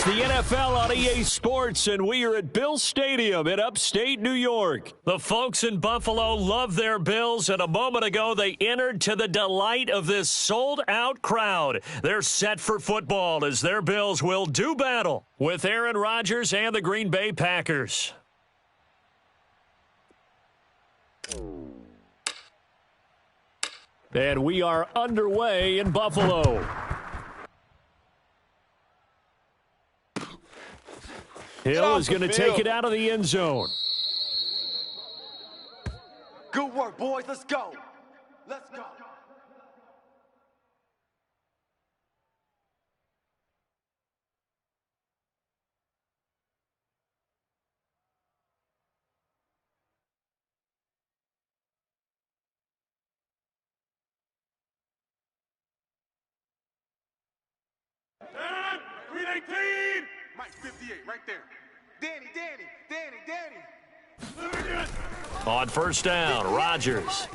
It's the NFL on EA Sports, and we are at Bill Stadium in upstate New York. The folks in Buffalo love their Bills, and a moment ago they entered to the delight of this sold-out crowd. They're set for football as their Bills will do battle with Aaron Rodgers and the Green Bay Packers. And we are underway in Buffalo. Hill is going to take it out of the end zone. Good work, boys. Let's go. Let's go. Green 18! Mike 58, right there. Danny. On first down, Rodgers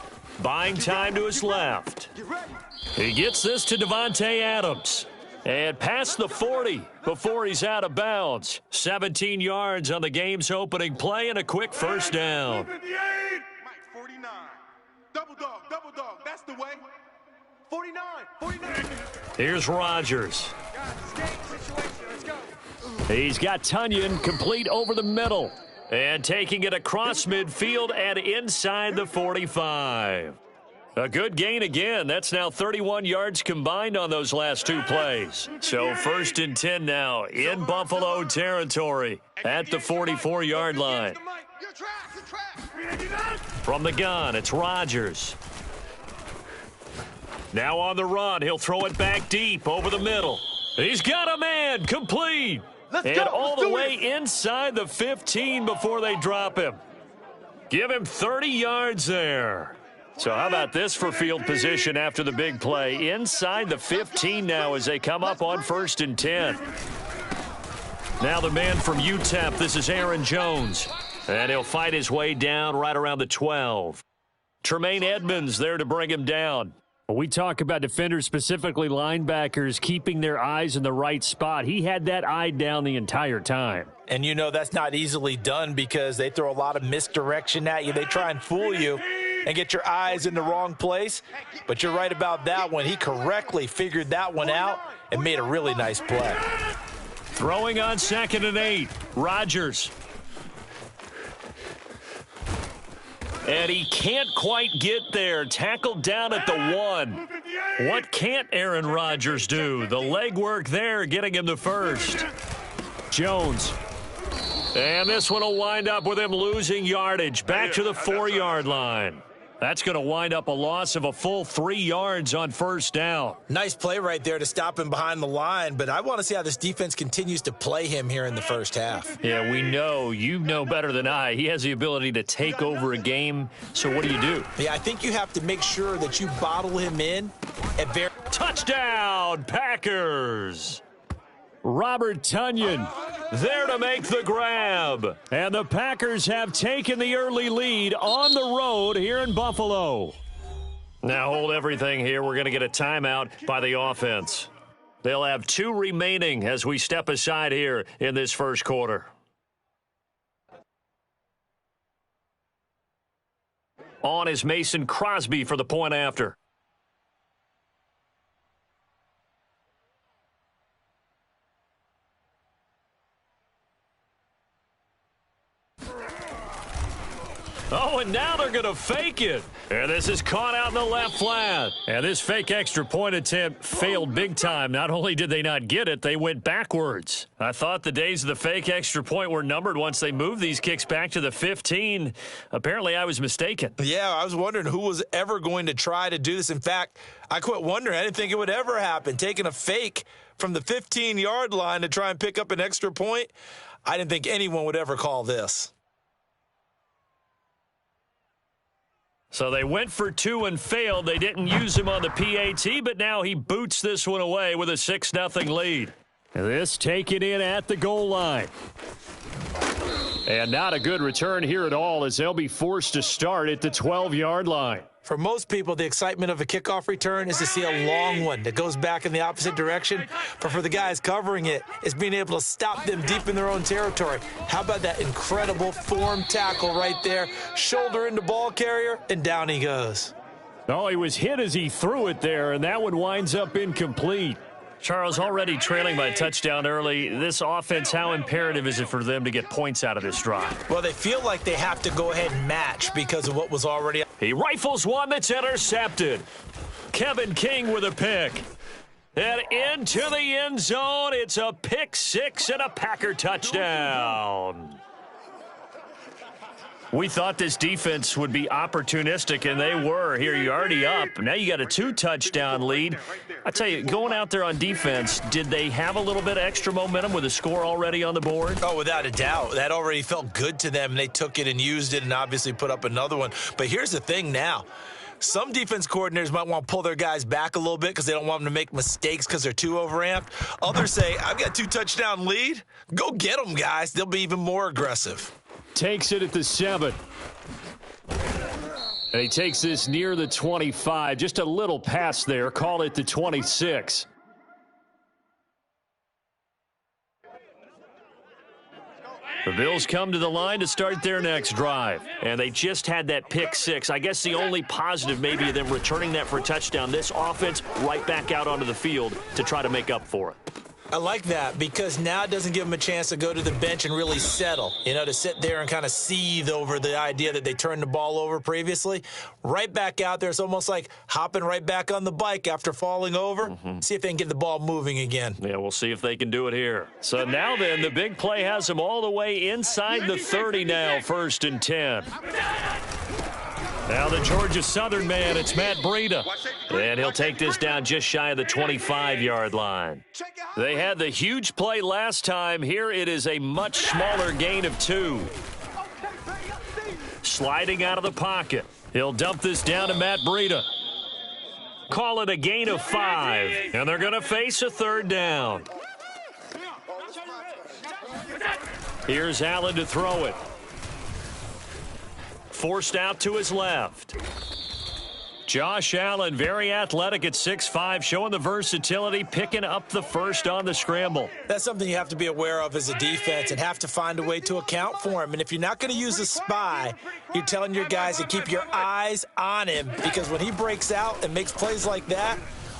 buying time to his left. He gets this to Davante Adams. And past the 40 before he's out of bounds. 17 yards on the game's opening play and a quick first down. Mike 49. Double dog. That's the way. 49. Here's Rodgers. He's got Tunyon complete over the middle. And taking it across midfield and inside the 45. A good gain again. That's now 31 yards combined on those last two plays. So 1st and 10 now in Buffalo territory at the 44-yard line. From the gun, it's Rodgers. Now on the run, he'll throw it back deep over the middle. He's got a man, complete. And all the way inside the 15 before they drop him. Give him 30 yards there. So how about this for field position after the big play? Inside the 15 now as they come up on 1st and 10. Now the man from UTEP, this is Aaron Jones. And he'll fight his way down right around the 12. Tremaine Edmonds there to bring him down. We talk about defenders, specifically linebackers, keeping their eyes in the right spot. He had that eye down the entire time. And you know that's not easily done because they throw a lot of misdirection at you. They try and fool you and get your eyes in the wrong place. But you're right about that one. He correctly figured that one out and made a really nice play. Throwing on 2nd and 8, Rodgers. And he can't quite get there. Tackled down at the 1. What can't Aaron Rodgers do? The legwork there getting him the first. Jones. And this one will wind up with him losing yardage. Back to the 4-yard line. That's going to wind up a loss of a full 3 yards on first down. Nice play right there to stop him behind the line, but I want to see how this defense continues to play him here in the first half. Yeah, we know. You know better than I. He has the ability to take over a game, so what do? Yeah, I think you have to make sure that you bottle him in at very... Touchdown, Packers! Robert Tunyon there to make the grab. And the Packers have taken the early lead on the road here in Buffalo. Now hold everything here. We're going to get a timeout by the offense. They'll have 2 remaining as we step aside here in this first quarter. On is Mason Crosby for the point after. Oh, and now they're going to fake it. And this is caught out in the left flat. And this fake extra point attempt failed big time. Not only did they not get it, they went backwards. I thought the days of the fake extra point were numbered once they moved these kicks back to the 15. Apparently, I was mistaken. Yeah, I was wondering who was ever going to try to do this. In fact, I quit wondering. I didn't think it would ever happen. Taking a fake from the 15-yard line to try and pick up an extra point, I didn't think anyone would ever call this. So they went for 2 and failed. They didn't use him on the PAT, but now he boots this one away with a 6-0 lead. This taken in at the goal line. And not a good return here at all as they'll be forced to start at the 12-yard line. For most people, the excitement of a kickoff return is to see a long one that goes back in the opposite direction. But for the guys covering it, it's being able to stop them deep in their own territory. How about that incredible form tackle right there? Shoulder into ball carrier, and down he goes. Oh, he was hit as he threw it there, and that one winds up incomplete. Charles, already trailing by a touchdown early. This offense, how imperative is it for them to get points out of this drive? Well, they feel like they have to go ahead and match because of what was already. He rifles one that's intercepted. Kevin King with a pick. And into the end zone. It's a pick six and a Packer touchdown. We thought this defense would be opportunistic, and they were. Here, you're already up. Now you got a 2-touchdown lead. I tell you, going out there on defense, did they have a little bit of extra momentum with a score already on the board? Oh, without a doubt. That already felt good to them, and they took it and used it and obviously put up another one. But here's the thing now. Some defense coordinators might want to pull their guys back a little bit because they don't want them to make mistakes because they're too overamped. Others say, I've got a 2-touchdown lead. Go get them, guys. They'll be even more aggressive. Takes it at the 7. And he takes this near the 25. Just a little pass there. Call it the 26. The Bills come to the line to start their next drive. And they just had that pick six. I guess the only positive maybe of them returning that for a touchdown. This offense right back out onto the field to try to make up for it. I like that because now it doesn't give them a chance to go to the bench and really settle, to sit there and kind of seethe over the idea that they turned the ball over previously. Right back out there, it's almost like hopping right back on the bike after falling over. See if they can get the ball moving again. Yeah, we'll see if they can do it here. So now then, the big play has them all the way inside the 30 now, 1st and 10. Now the Georgia Southern man, it's Matt Breida. And he'll take this down just shy of the 25-yard line. They had the huge play last time. Here it is a much smaller gain of 2. Sliding out of the pocket. He'll dump this down to Matt Breida. Call it a gain of 5. And they're going to face a 3rd down. Here's Allen to throw it. Forced out to his left. Josh Allen, very athletic at 6'5", showing the versatility, picking up the first on the scramble. That's something you have to be aware of as a defense and have to find a way to account for him. And if you're not going to use a spy, you're telling your guys to keep your eyes on him because when he breaks out and makes plays like that,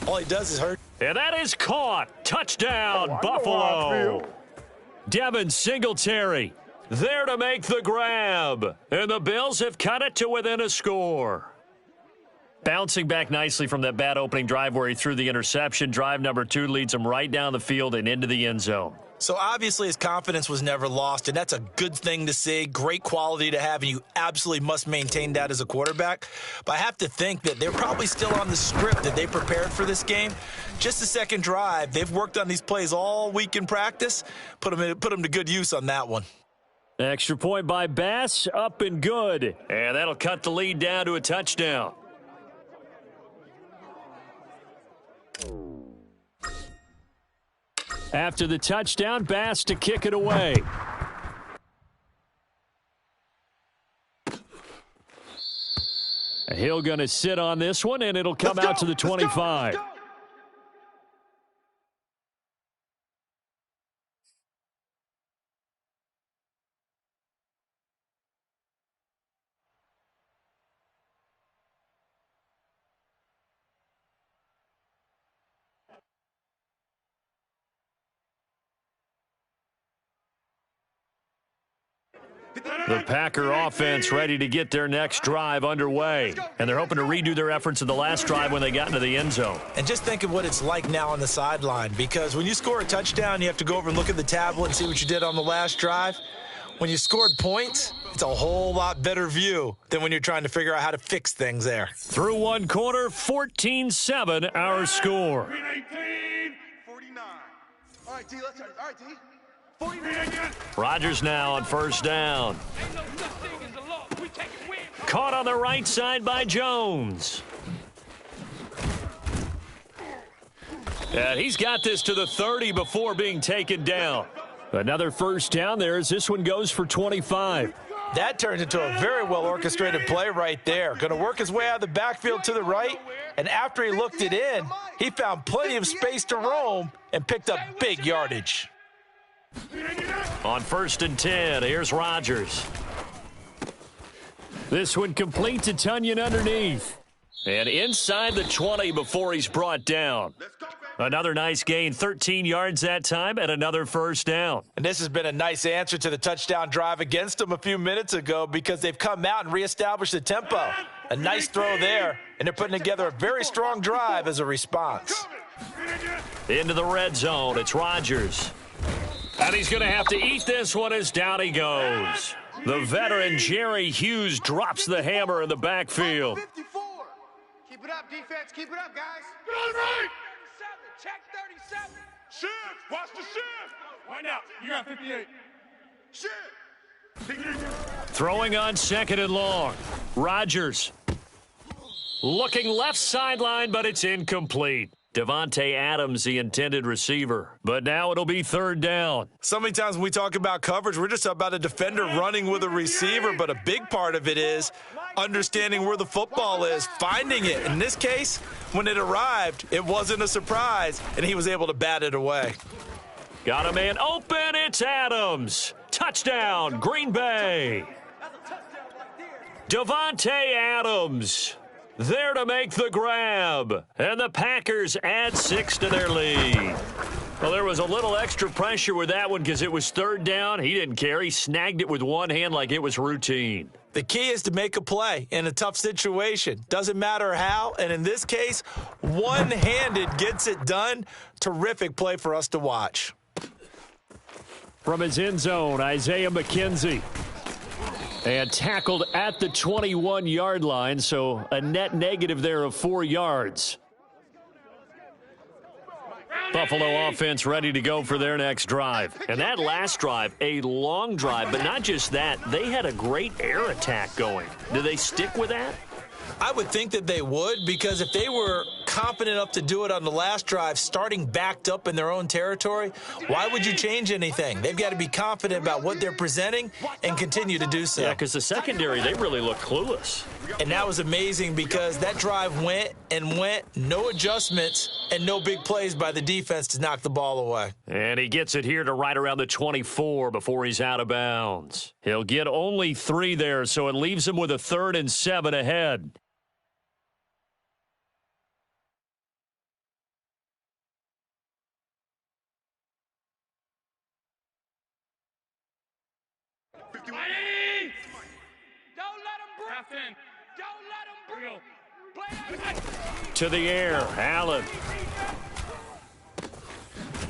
all he does is hurt. And that is caught. Touchdown, Buffalo. Devin Singletary there to make the grab. And the Bills have cut it to within a score. Bouncing back nicely from that bad opening drive where he threw the interception. Drive number 2 leads him right down the field and into the end zone. So obviously his confidence was never lost, and that's a good thing to see, great quality to have, and you absolutely must maintain that as a quarterback. But I have to think that they're probably still on the script that they prepared for this game. Just the second drive, they've worked on these plays all week in practice. Put them to good use on that one. Extra point by Bass, up and good. And that'll cut the lead down to a touchdown. After the touchdown, Bass to kick it away. Hill going to sit on this one, and it'll come out to the 25. The Packer offense ready to get their next drive underway. And they're hoping to redo their efforts in the last drive when they got into the end zone. And just think of what it's like now on the sideline, because when you score a touchdown, you have to go over and look at the tablet and see what you did on the last drive. When you scored points, it's a whole lot better view than when you're trying to figure out how to fix things there. Through one quarter, 14-7 our score. 49. All right, D, let's start. All right, D. Rodgers now on first down. Caught on the right side by Jones. And he's got this to the 30 before being taken down. Another first down there as this one goes for 25. That turns into a very well-orchestrated play right there. Going to work his way out of the backfield to the right, and after he looked it in, he found plenty of space to roam and picked up big yardage. On 1st and 10, here's Rodgers. This one complete to Tunyon underneath. And inside the 20 before he's brought down. Another nice gain, 13 yards that time, and another first down. And this has been a nice answer to the touchdown drive against them a few minutes ago because they've come out and reestablished the tempo. A nice throw there, and they're putting together a very strong drive as a response. Into the red zone, it's Rodgers. And he's going to have to eat this one as down he goes. The veteran Jerry Hughes drops the hammer in the backfield. Keep it up, defense. Keep it up, guys. Get on the right. Check 37. Shift. Watch the shift. Wind out. You got 58. Shift. Throwing on 2nd and long. Rodgers looking left sideline, but it's incomplete. Davante Adams, the intended receiver. But now it'll be 3rd down. So many times when we talk about coverage, we're just about a defender running with a receiver, but a big part of it is understanding where the football is, finding it. In this case, when it arrived, it wasn't a surprise, and he was able to bat it away. Got a man open, it's Adams. Touchdown, Green Bay. Davante Adams there to make the grab. And the Packers add 6 to their lead. Well, there was a little extra pressure with that one because it was 3rd down. He didn't care. He snagged it with one hand like it was routine. The key is to make a play in a tough situation. Doesn't matter how, and in this case, one-handed gets it done. Terrific play for us to watch. From his end zone, Isaiah McKenzie. And tackled at the 21-yard line, so a net negative there of 4 yards. Buffalo offense ready to go for their next drive. And that last drive, a long drive, but not just that. They had a great air attack going. Do they stick with that? I would think that they would, because if they were confident enough to do it on the last drive, starting backed up in their own territory, why would you change anything? They've got to be confident about what they're presenting and continue to do so. Yeah, because the secondary, they really look clueless. And that was amazing because that drive went and went, no adjustments, and no big plays by the defense to knock the ball away. And he gets it here to right around the 24 before he's out of bounds. He'll get only 3 there, so it leaves him with a 3rd and 7 ahead. To the air, Allen.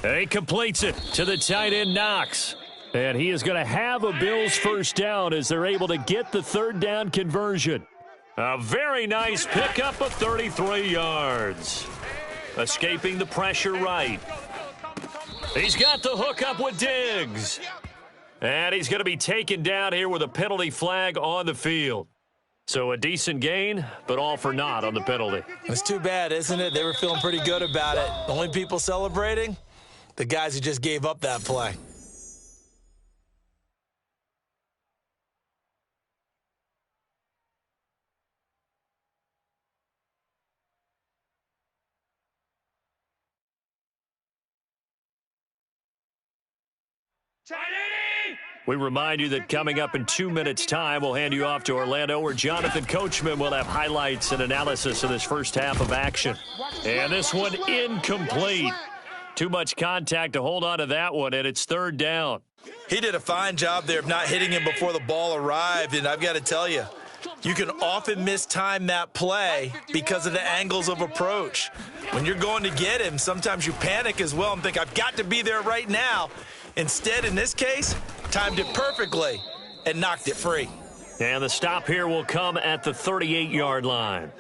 He completes it to the tight end, Knox. And he is going to have a Bills first down as they're able to get the 3rd down conversion. A very nice pickup of 33 yards. Escaping the pressure right. He's got the hook up with Diggs. And he's going to be taken down here with a penalty flag on the field. So a decent gain, but all for naught on the penalty. It's too bad, isn't it? They were feeling pretty good about it. The only people celebrating, the guys who just gave up that play. We remind you that coming up in 2 minutes' time, we'll hand you off to Orlando, where Jonathan Coachman will have highlights and analysis of this first half of action. And this one incomplete. Too much contact to hold on to that one, and it's 3rd down. He did a fine job there of not hitting him before the ball arrived, and I've got to tell you, you can often mistime that play because of the angles of approach. When you're going to get him, sometimes you panic as well and think, I've got to be there right now. Instead, in this case, timed it perfectly and knocked it free. And the stop here will come at the 38-yard line.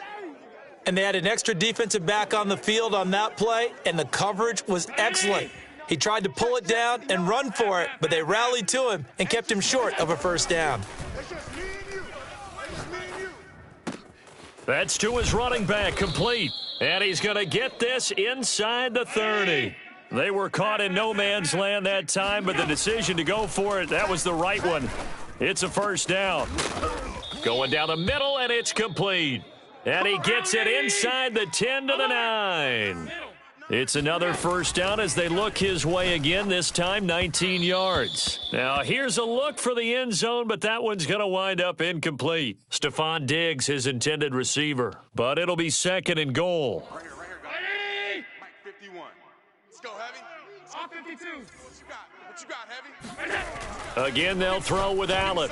And they had an extra defensive back on the field on that play, and the coverage was excellent. He tried to pull it down and run for it, but they rallied to him and kept him short of a first down. That's to his running back, complete. And he's going to get this inside the 30. They were caught in no man's land that time, but the decision to go for it, that was the right one. It's a first down. Going down the middle, and it's complete. And he gets it inside the 10 to the 9. It's another first down as they look his way again, this time 19 yards. Now, here's a look for the end zone, but that one's going to wind up incomplete. Stephon Diggs, his intended receiver. But it'll be second and goal. Right here, guys. Mike 51. Let's go, Heavy. All 52. What you got, Heavy? Again, they'll throw with Allen.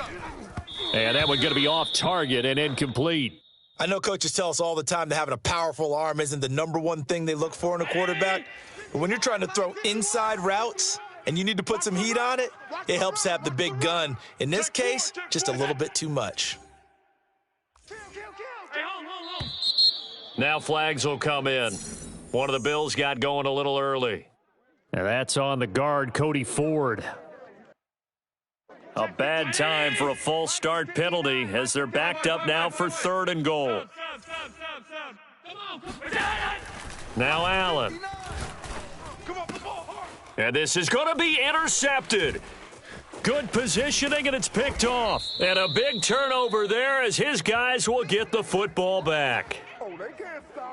And that one's going to be off target and incomplete. I know coaches tell us all the time that having a powerful arm isn't the number one thing they look for in a quarterback. But when you're trying to throw inside routes and you need to put some heat on it, it helps have the big gun. In this case, just a little bit too much. Now flags will come in. One of the Bills got going a little early. And that's on the guard, Cody Ford. A bad time for a false start penalty as they're backed up now for third and goal. Now Allen. And this is going to be intercepted. Good positioning, and it's picked off. And a big turnover there as his guys will get the football back.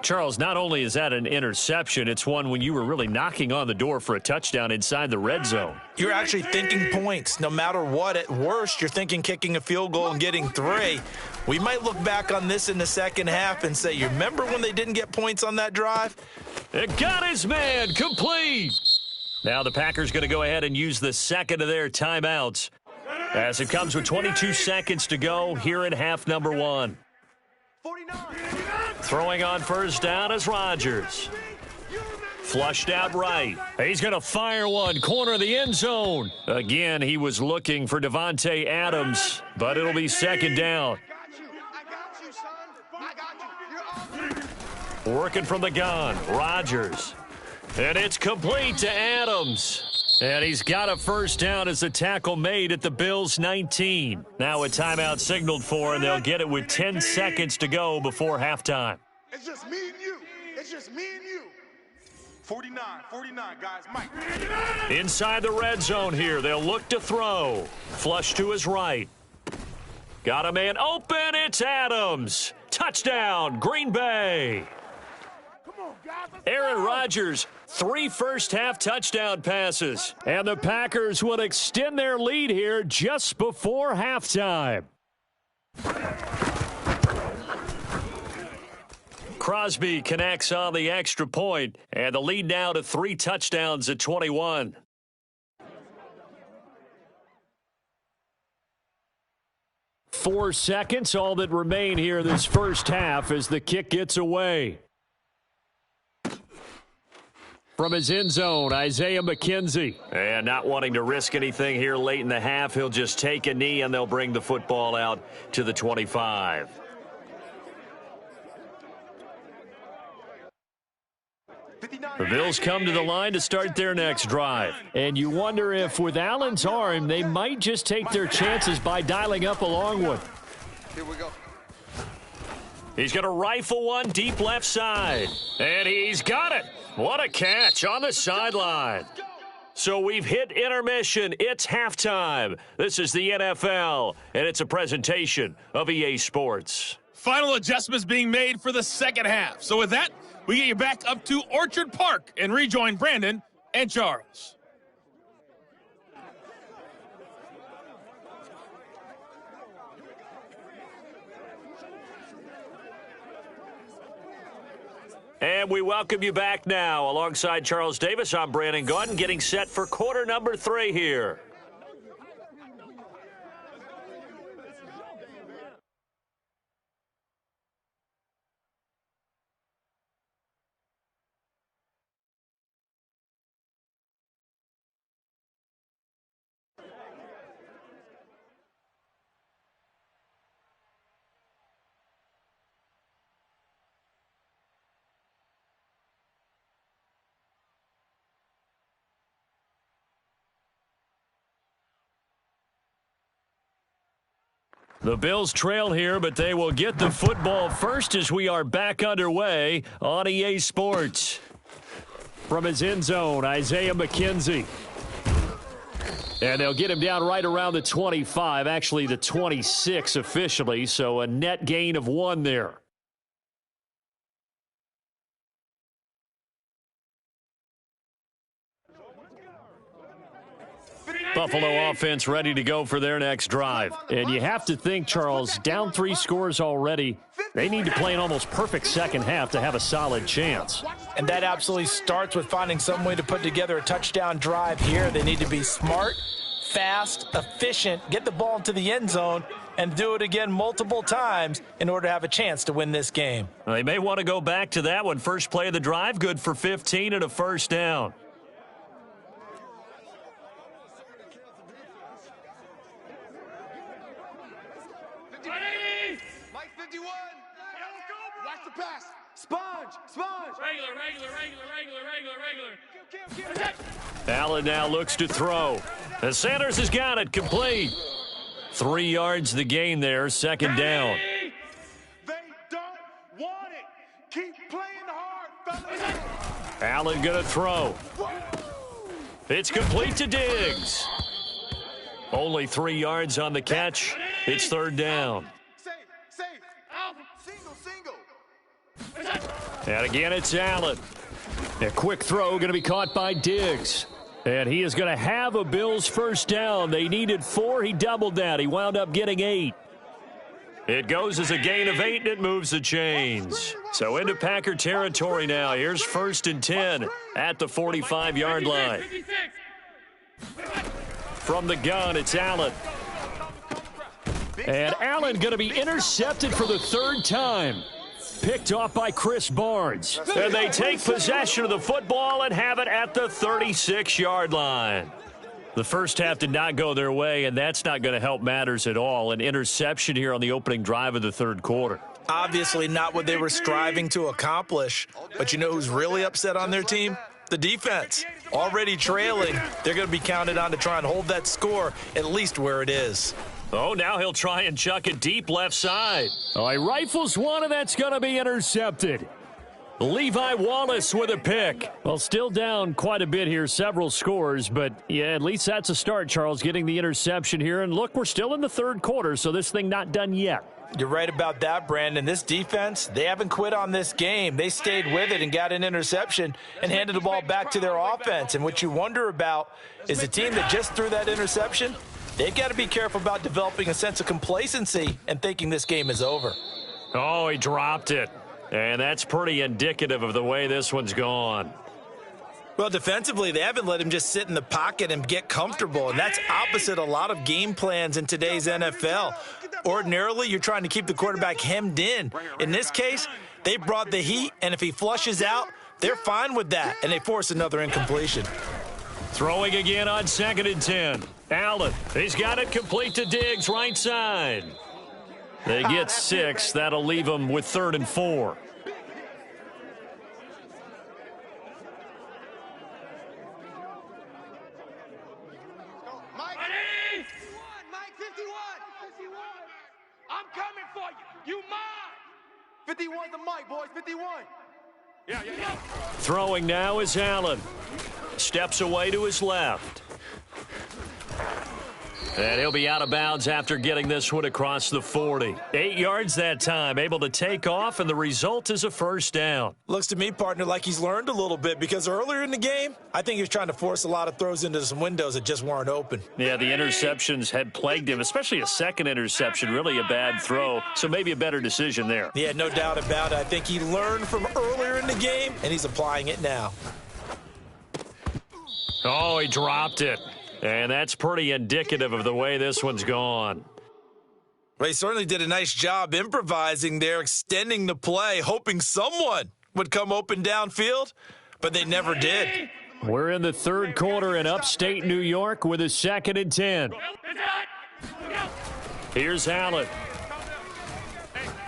Charles, not only is that an interception, it's one when you were really knocking on the door for a touchdown inside the red zone. You're actually thinking points. No matter what, at worst, you're thinking kicking a field goal and getting 3. We might look back on this in the second half and say, you remember when they didn't get points on that drive? It got his man complete. Now the Packers going to go ahead and use the second of their timeouts as it comes with 22 seconds to go here in half number 1. 49. Throwing on first down is Rodgers. Flushed out right. He's going to fire one, corner of the end zone. Again, he was looking for Davante Adams, but it'll be second down. Working from the gun, Rodgers. And it's complete to Adams. And he's got a first down as the tackle made at the Bills' 19. Now a timeout signaled for, and they'll get it with 10 seconds to go before halftime. It's just me and you. It's just me and you. 49, guys. Mike. Inside the red zone here, they'll look to throw. Flush to his right. Got a man open, it's Adams. Touchdown, Green Bay. Aaron Rodgers, 3 first-half touchdown passes. And the Packers will extend their lead here just before halftime. Crosby connects on the extra point, and the lead now to 3 touchdowns at 21. Four seconds, all that remain here this first half as the kick gets away. From his end zone, Isaiah McKenzie. And not wanting to risk anything here late in the half, he'll just take a knee and they'll bring the football out to the 25. The Bills come to the line to start their next drive. And you wonder if with Allen's arm, they might just take their chances by dialing up a long one. Here we go. He's going to rifle one deep left side. And he's got it. What a catch on the sideline. So we've hit intermission. It's halftime. This is the NFL, and it's a presentation of EA Sports. Final adjustments being made for the second half. So with that, we get you back up to Orchard Park and rejoin Brandon and Charles. And we welcome you back now. Alongside Charles Davis, I'm Brandon Gaudin, getting set for quarter number 3 here. The Bills trail here, but they will get the football first as we are back underway on EA Sports. From his end zone, Isaiah McKenzie. And they'll get him down right around the 25, actually the 26 officially, so a net gain of 1 there. Buffalo offense ready to go for their next drive. And you have to think, Charles, down 3 scores already. They need to play an almost perfect second half to have a solid chance. And that absolutely starts with finding some way to put together a touchdown drive here. They need to be smart, fast, efficient, get the ball into the end zone, and do it again multiple times in order to have a chance to win this game. They may want to go back to that one. First play of the drive, good for 15 and a first down. Mike 51. Watch the pass. Sponge. Regular. Allen now looks to throw. And Sanders has got it complete. 3 yards the gain there, second down. They don't want it. Keep playing hard, fellas. Allen going to throw. It's complete to Diggs. Only 3 yards on the catch. It's third down. Safe. Single. And again, it's Allen. A quick throw going to be caught by Diggs. And he is going to have a Bills first down. They needed 4. He doubled that. He wound up getting 8. It goes as a gain of 8, and it moves the chains. So into Packer territory now. Here's 1st and 10 at the 45-yard line. From the gun, it's Allen. And Allen going to be intercepted for the 3rd time. Picked off by Chris Barnes. And they take possession of the football and have it at the 36-yard line. The first half did not go their way, and that's not going to help matters at all. An interception here on the opening drive of the 3rd quarter. Obviously not what they were striving to accomplish. But you know who's really upset on their team? The defense. Already trailing. They're going to be counted on to try and hold that score at least where it is. Oh, now he'll try and chuck it deep left side. Oh, he rifles one, and that's going to be intercepted. Levi Wallace with a pick. Well, still down quite a bit here, several scores, but yeah, at least that's a start, Charles, getting the interception here. And look, we're still in the 3rd quarter, so this thing not done yet. You're right about that, Brandon. This defense, they haven't quit on this game. They stayed with it and got an interception and handed the ball back to their offense. And what you wonder about is the team that just threw that interception, they've got to be careful about developing a sense of complacency and thinking this game is over. Oh, he dropped it. And that's pretty indicative of the way this one's gone. Well, defensively, they haven't let him just sit in the pocket and get comfortable, and that's opposite a lot of game plans in today's NFL. Ordinarily, you're trying to keep the quarterback hemmed in. In this case, they brought the heat, and if he flushes out, they're fine with that, and they force another incompletion. Throwing again on 2nd and 10. Allen, he's got it complete to Diggs, right side. They get 6. That'll leave them with 3rd and 4. Mike 51. I'm coming for you. You mine. 51's the mic, boys. 51. Yeah. Throwing now is Allen. Steps away to his left. And he'll be out of bounds after getting this one across the 40. 8 yards that time, able to take off, and the result is a first down. Looks to me, partner, like he's learned a little bit, because earlier in the game, I think he was trying to force a lot of throws into some windows that just weren't open. Yeah, the interceptions had plagued him, especially a second interception, really a bad throw, so maybe a better decision there. Yeah, no doubt about it. I think he learned from earlier in the game, and he's applying it now. Oh, he dropped it. And that's pretty indicative of the way this one's gone. Well, he certainly did a nice job improvising there, extending the play, hoping someone would come open downfield, but they never did. We're in the 3rd quarter in upstate New York with a 2nd and 10. Here's Allen.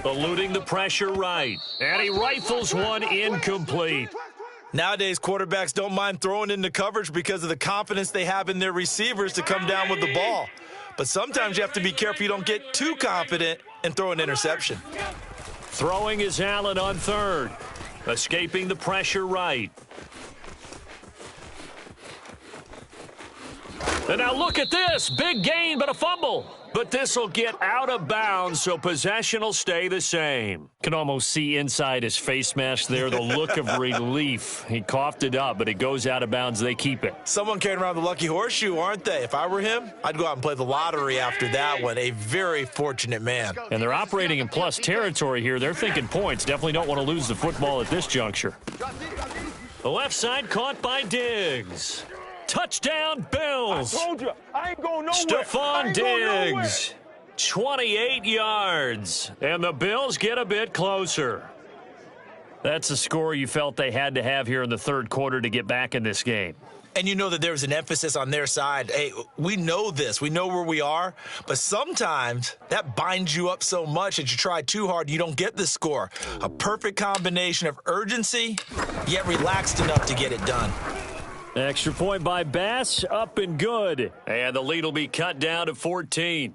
Eluding the pressure right. And he rifles one incomplete. Nowadays, quarterbacks don't mind throwing into coverage because of the confidence they have in their receivers to come down with the ball. But sometimes you have to be careful you don't get too confident and throw an interception. Throwing is Allen on 3rd. Escaping the pressure right. And now look at this. Big gain, but a fumble. But this will get out of bounds, so possession will stay the same. Can almost see inside his face mask there the look of relief. He coughed it up, but it goes out of bounds. They keep it. Someone carrying around the lucky horseshoe, aren't they? If I were him, I'd go out and play the lottery after that one. A very fortunate man. And they're operating in plus territory here. They're thinking points. Definitely don't want to lose the football at this juncture. The left side caught by Diggs. Touchdown, Bills. I told you, I ain't going nowhere. Stephon Diggs, 28 yards. And the Bills get a bit closer. That's a score you felt they had to have here in the third quarter to get back in this game. And you know that there's an emphasis on their side. Hey, we know this. We know where we are. But sometimes that binds you up so much that you try too hard, you don't get the score. A perfect combination of urgency, yet relaxed enough to get it done. Extra point by Bass, up and good. And the lead will be cut down to 14.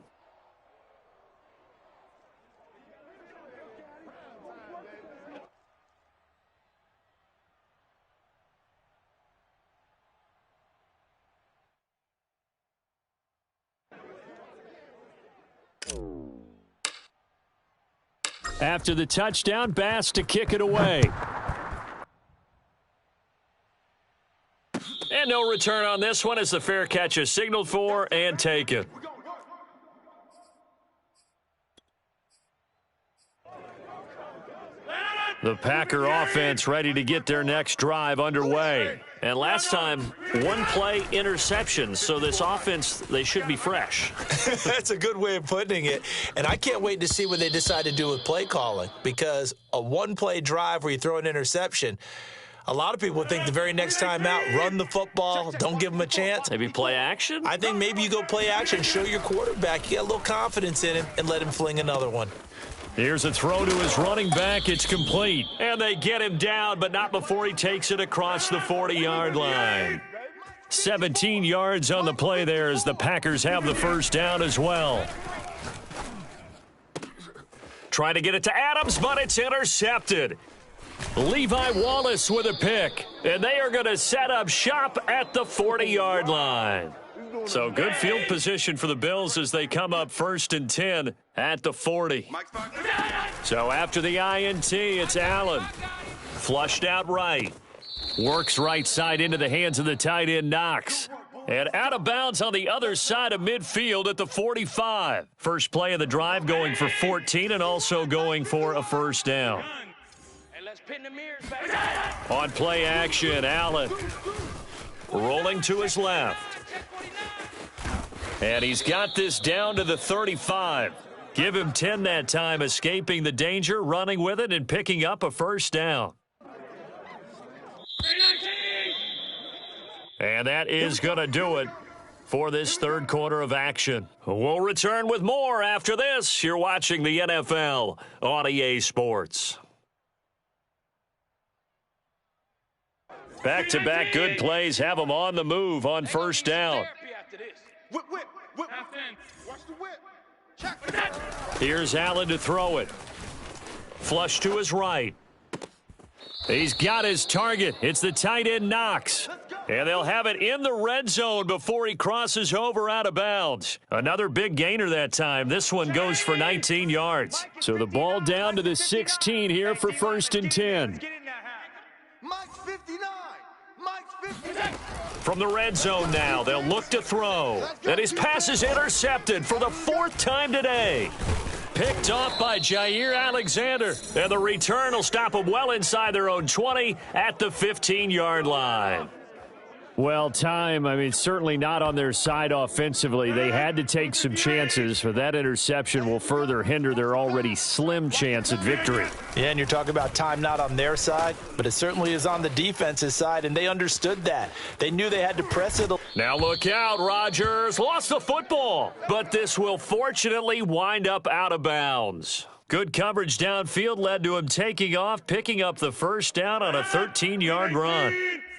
After the touchdown, Bass to kick it away. And no return on this one as the fair catch is signaled for and taken. The Packer offense ready to get their next drive underway. And last time, one play interception. So this offense, they should be fresh. That's a good way of putting it. And I can't wait to see what they decide to do with play calling, because a one-play drive where you throw an interception, a lot of people think the very next time out, run the football, don't give them a chance. Maybe play action? I think maybe you go play action, show your quarterback, you get a little confidence in him, and let him fling another one. Here's a throw to his running back. It's complete. And they get him down, but not before he takes it across the 40-yard line. 17 yards on the play there as the Packers have the first down as well. Trying to get it to Adams, but it's intercepted. Levi Wallace with a pick, and they are going to set up shop at the 40-yard line. So good field position for the Bills as they come up 1st and 10 at the 40. So after the INT, it's Allen. Flushed out right. Works right side into the hands of the tight end Knox. And out of bounds on the other side of midfield at the 45. First play of the drive going for 14 and also going for a first down. On play action, Allen rolling to his left. And he's got this down to the 35. Give him 10 that time, escaping the danger, running with it, and picking up a first down. And that is going to do it for this third quarter of action. We'll return with more after this. You're watching the NFL on EA Sports. Back-to-back good plays have them on the move on first down. Here's Allen to throw it. Flush to his right. He's got his target. It's the tight end Knox. And they'll have it in the red zone before he crosses over out of bounds. Another big gainer that time. This one goes for 19 yards. So the ball down to the 16 here for 1st and 10. Mike's 59. Mike's 59. From the red zone now, they'll look to throw. And his pass is intercepted for the 4th time today. Picked off by Jair Alexander. And the return will stop them well inside their own 20 at the 15-yard line. Well, certainly not on their side offensively. They had to take some chances, for that interception will further hinder their already slim chance at victory. Yeah, and you're talking about time not on their side, but it certainly is on the defense's side, and they understood that. They knew they had to press it. Now look out, Rodgers lost the football, but this will fortunately wind up out of bounds. Good coverage downfield led to him taking off, picking up the first down on a 13-yard run.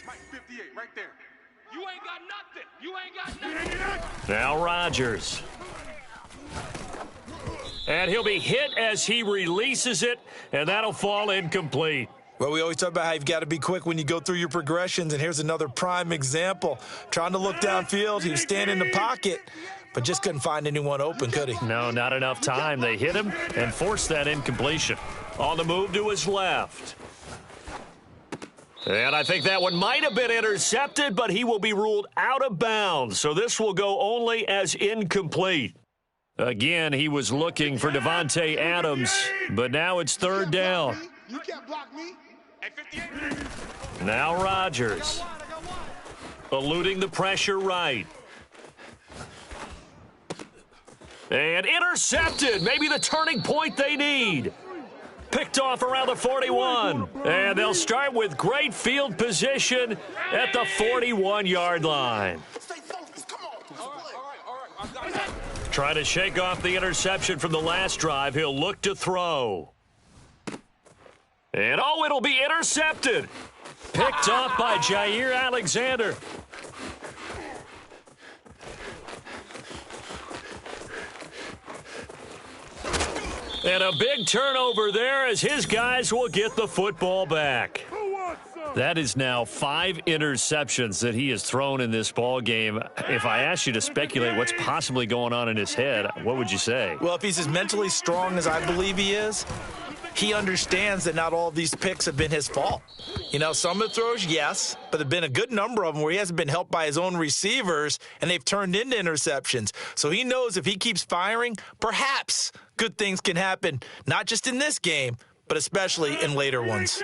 Mike 58, right there. You ain't got nothing. You ain't got nothing. Now Rodgers. And he'll be hit as he releases it, and that'll fall incomplete. Well, we always talk about how you've got to be quick when you go through your progressions, and here's another prime example. Trying to look downfield, he was standing in the pocket, but just couldn't find anyone open, could he? No, not enough time. They hit him and forced that incompletion. On the move to his left. And I think that one might have been intercepted, but he will be ruled out of bounds. So this will go only as incomplete. Again, he was looking for Davante Adams, but now it's third down. You can't block me. Now Rodgers. Eluding the pressure right. And intercepted. Maybe the turning point they need. Picked off around the 41. And they'll start with great field position at the 41-yard line. Trying to shake off the interception from the last drive. He'll look to throw. And, oh, it'll be intercepted. Picked off by Jair Alexander. And a big turnover there as his guys will get the football back. That is now 5 interceptions that he has thrown in this ball game. If I asked you to speculate what's possibly going on in his head, what would you say? Well, if he's as mentally strong as I believe he is, he understands that not all of these picks have been his fault. You know, some of the throws, yes, but there have been a good number of them where he hasn't been helped by his own receivers, and they've turned into interceptions. So he knows if he keeps firing, perhaps good things can happen, not just in this game, but especially in later ones.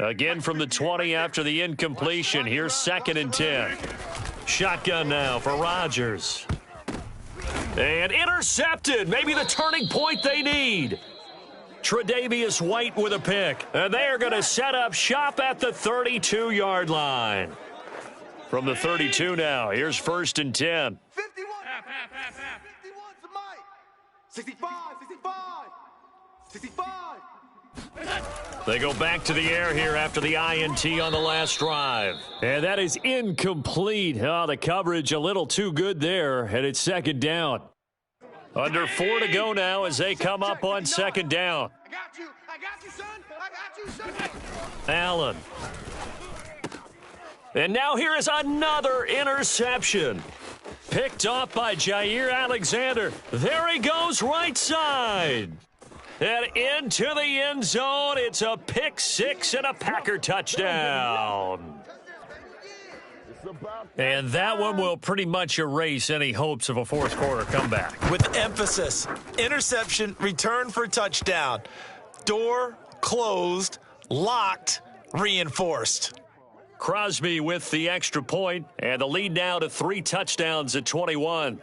Again from the 20 after the incompletion. Here's 2nd and 10. Shotgun now for Rodgers. And intercepted. Maybe the turning point they need. Tre'Davious White with a pick. And they are going to set up shop at the 32-yard line. From the 32 now, here's 1st and 10. 51. 51 to Mike. 65. 65. 65. They go back to the air here after the INT on the last drive. And that is incomplete. Oh, the coverage a little too good there, and it's 2nd down. Under 4 to go now as they come up on 2nd down. I got you, son. I got you, son. Allen. And now here is another interception. Picked off by Jair Alexander. There he goes, right side. And into the end zone. It's a pick 6 and a Packer touchdown. And that one will pretty much erase any hopes of a fourth quarter comeback. With emphasis, interception, return for touchdown. Door closed, locked, reinforced. Crosby with the extra point, and the lead now to 3 touchdowns at 21.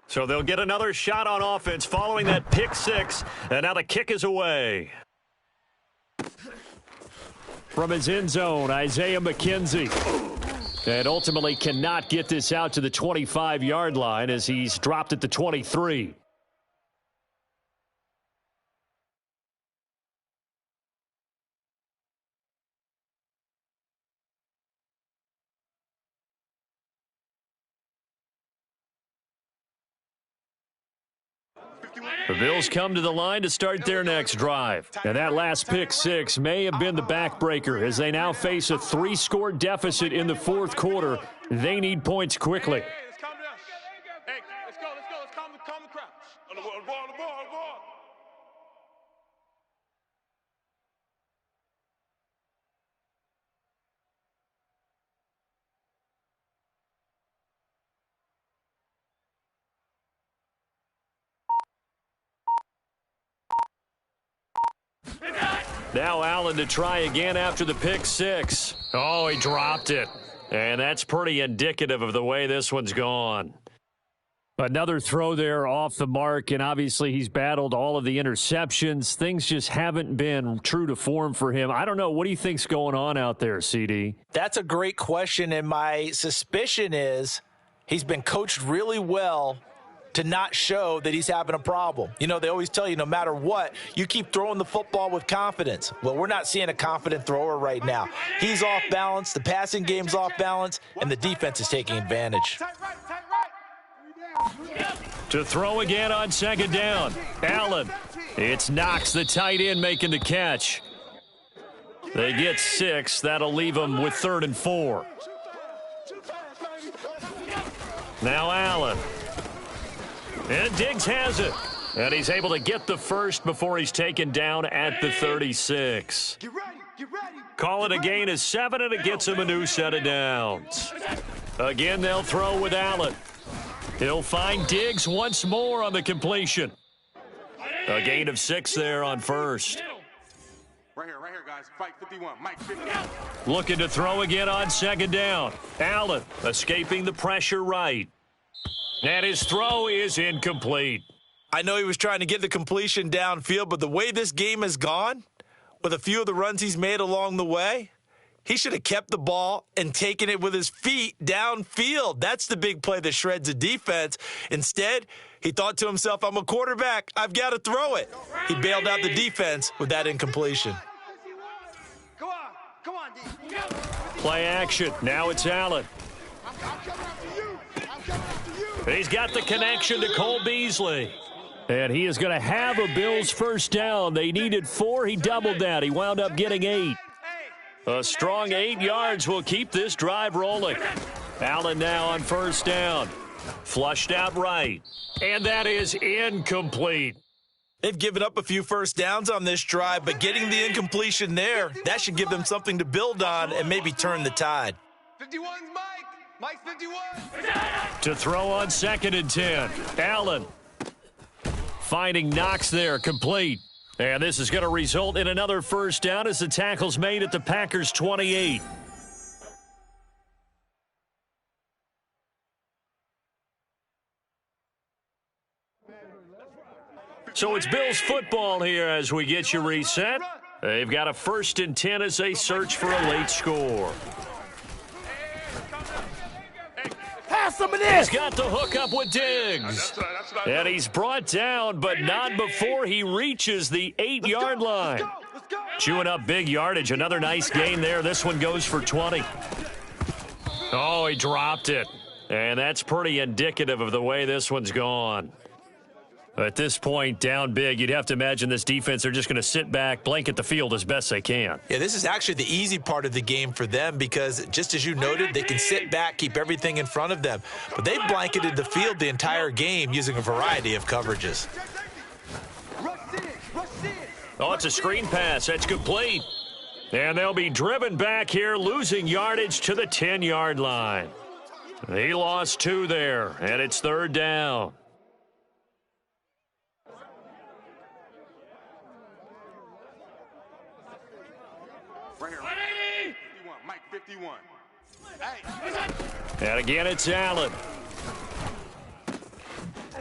So they'll get another shot on offense following that pick 6, and now the kick is away. From his end zone, Isaiah McKenzie. And ultimately cannot get this out to the 25-yard line as he's dropped at the 23. The Bills come to the line to start their next drive. And that last pick 6 may have been the backbreaker as they now face a 3-score deficit in the fourth quarter. They need points quickly. Hey, let's calm down. Hey, let's go. Let's calm the crowd. On the ball. Now Allen to try again after the pick 6. Oh, he dropped it. And that's pretty indicative of the way this one's gone. Another throw there off the mark, and obviously he's battled all of the interceptions. Things just haven't been true to form for him. I don't know. What do you think's going on out there, CD? That's a great question, and my suspicion is he's been coached really well to not show that he's having a problem. You know, they always tell you no matter what, you keep throwing the football with confidence. Well, we're not seeing a confident thrower right now. He's off balance, the passing game's off balance, and the defense is taking advantage. To throw again on second down. Allen. It's Knox, the tight end, making the catch. They get 6. That'll leave them with 3rd and 4. Now Allen. And Diggs has it. And he's able to get the first before he's taken down at the 36. Call it a gain of 7, and it gets him a new set of downs. Again, they'll throw with Allen. He'll find Diggs once more on the completion. A gain of 6 there on first. Right here, guys. Fight 51. Mike 51. Looking to throw again on second down. Allen escaping the pressure right. And his throw is incomplete. I know he was trying to get the completion downfield, but the way this game has gone, with a few of the runs he's made along the way, he should have kept the ball and taken it with his feet downfield. That's the big play that shreds a defense. Instead, he thought to himself, I'm a quarterback. I've got to throw it. He bailed out the defense with that incompletion. Come on, D. Play action. Now it's Allen. He's got the connection to Cole Beasley. And he is going to have a Bills first down. They needed 4. He doubled that. He wound up getting 8. A strong 8 yards will keep this drive rolling. Allen now on first down. Flushed out right. And that is incomplete. They've given up a few first downs on this drive, but getting the incompletion there, that should give them something to build on and maybe turn the tide. 51's Mike. Mike's 51. To throw on 2nd and 10. Allen finding Knox there, complete. And this is going to result in another first down as the tackle's made at the Packers' 28. So it's Bills football here as we get you reset. They've got a 1st and 10 as they search for a late score. Pass some of this. He's got the hook up with Diggs. And he's brought down, but not before he reaches the 8-yard line. Chewing up big yardage. Another nice gain there. This one goes for 20. Oh, he dropped it. And that's pretty indicative of the way this one's gone. At this point, down big, you'd have to imagine this defense, they're just going to sit back, blanket the field as best they can. Yeah, this is actually the easy part of the game for them because, just as you noted, they can sit back, keep everything in front of them. But they've blanketed the field the entire game using a variety of coverages. Oh, it's a screen pass. That's complete. And they'll be driven back here, losing yardage to the 10-yard line. He lost 2 there, and it's 3rd down. Right here. 51. Mike 51. Hey. And again, it's Allen.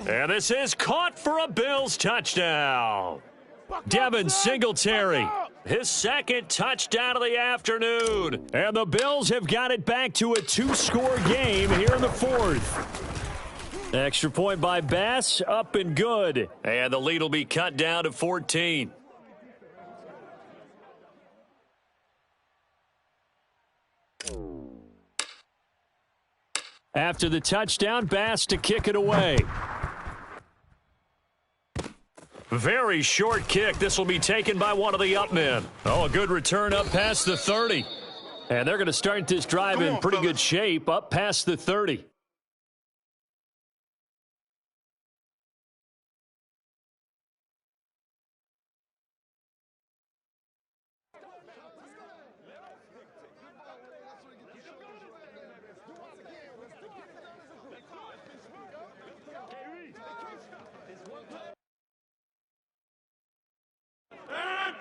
And this is caught for a Bills touchdown. Devin Singletary, his 2nd touchdown of the afternoon. And the Bills have got it back to a 2-score game here in the 4th. Extra point by Bass, up and good. And the lead will be cut down to 14. After the touchdown, Bass to kick it away. Very short kick. This will be taken by one of the up men. Oh, a good return up past the 30. And they're going to start this drive in pretty good shape up past the 30.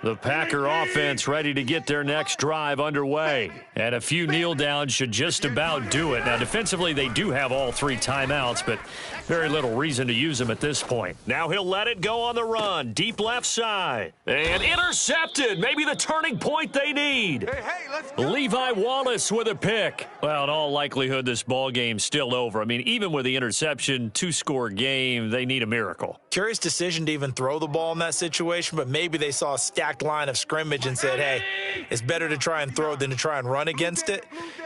The Packer offense ready to get their next drive underway. And a few kneel downs should just about do it. Now, defensively, they do have all 3 timeouts, but very little reason to use them at this point. Now he'll let it go on the run. Deep left side. And intercepted. Maybe the turning point they need. Hey, let's go. Levi Wallace with a pick. Well, in all likelihood, this ball game's still over. I mean, even with the interception, 2-score game, they need a miracle. Curious decision to even throw the ball in that situation, but maybe they saw a stacked line of scrimmage and said, hey, it's better to try and throw than to try and run against it.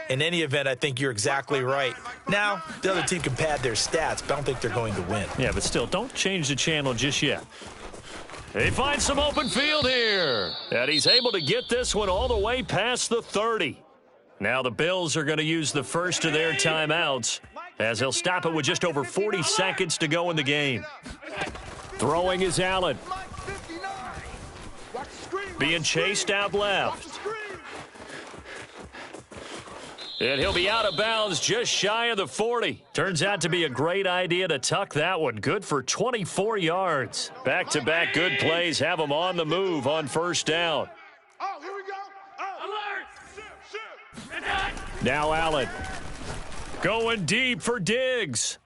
In any event, I think you're exactly right. Now, the other team can pad their stats, but I don't think they're going to win. Yeah, but still, don't change the channel just yet. He finds some open field here, and he's able to get this one all the way past the 30. Now the Bills are going to use the first of their timeouts, as they'll stop it with just over 40 seconds to go in the game. Throwing is Allen. Being chased out left. And he'll be out of bounds just shy of the 40. Turns out to be a great idea to tuck that one. Good for 24 yards. Back-to-back good plays have him on the move on first down. Oh, here we go. Oh, alert. Now Allen. Going deep for Diggs.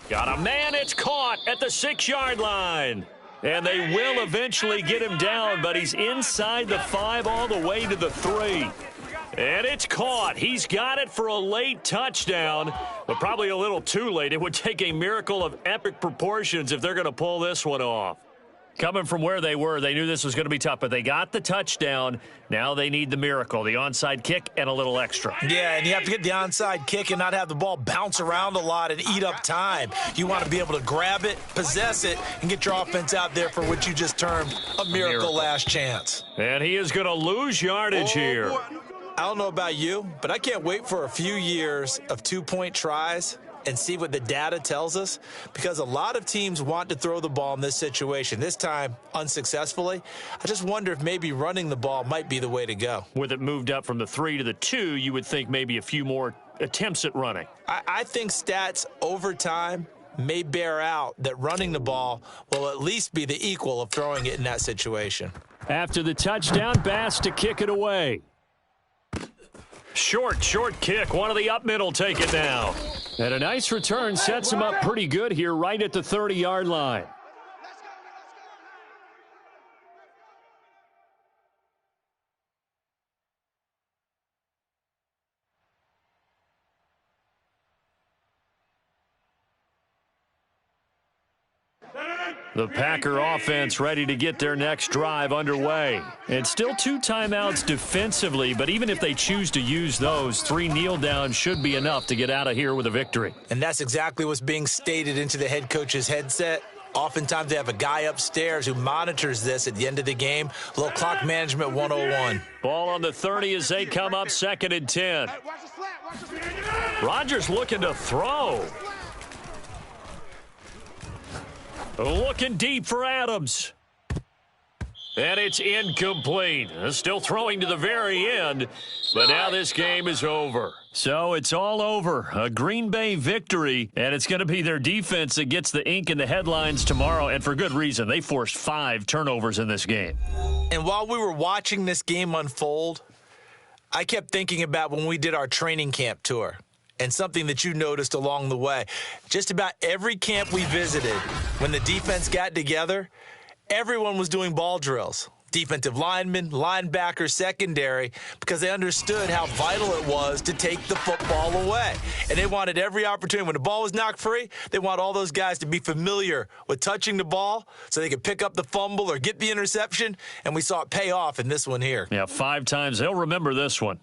Got a man, it's caught at the 6-yard line. And they will eventually get him down, but he's inside the 5 all the way to the 3. And it's caught. He's got it for a late touchdown, but probably a little too late. It would take a miracle of epic proportions if they're going to pull this one off. Coming from where they were, they knew this was going to be tough, but they got the touchdown. Now they need the miracle, the onside kick and a little extra. Yeah, and you have to get the onside kick and not have the ball bounce around a lot and eat up time. You want to be able to grab it, possess it, and get your offense out there for what you just termed a miracle last chance. And he is going to lose yardage here. I don't know about you, but I can't wait for a few years of 2-point tries and see what the data tells us, because a lot of teams want to throw the ball in this situation, this time unsuccessfully. I just wonder if maybe running the ball might be the way to go. With it moved up from the 3 to the 2, you would think maybe a few more attempts at running. I think stats over time may bear out that running the ball will at least be the equal of throwing it in that situation. After the touchdown, Bass to kick it away. Short kick. One of the up middle take it now. And a nice return sets him up pretty good here right at the 30-yard line. The Packer offense ready to get their next drive underway. And still 2 timeouts defensively, but even if they choose to use those, 3 kneel downs should be enough to get out of here with a victory. And that's exactly what's being stated into the head coach's headset. Oftentimes they have a guy upstairs who monitors this at the end of the game. A little clock management 101. Ball on the 30 as they come up 2nd and 10. Rodgers looking to throw. Looking deep for Adams. And it's incomplete. Still throwing to the very end, but now this game is over. So it's all over. A Green Bay victory, and it's going to be their defense that gets the ink in the headlines tomorrow, and for good reason. They forced 5 turnovers in this game. And while we were watching this game unfold, I kept thinking about when we did our training camp tour. And something that you noticed along the way. Just about every camp we visited, when the defense got together, everyone was doing ball drills. Defensive linemen, linebackers, secondary, because they understood how vital it was to take the football away. And they wanted every opportunity. When the ball was knocked free, they want all those guys to be familiar with touching the ball so they could pick up the fumble or get the interception. And we saw it pay off in this one here. Yeah, 5 times. They'll remember this one.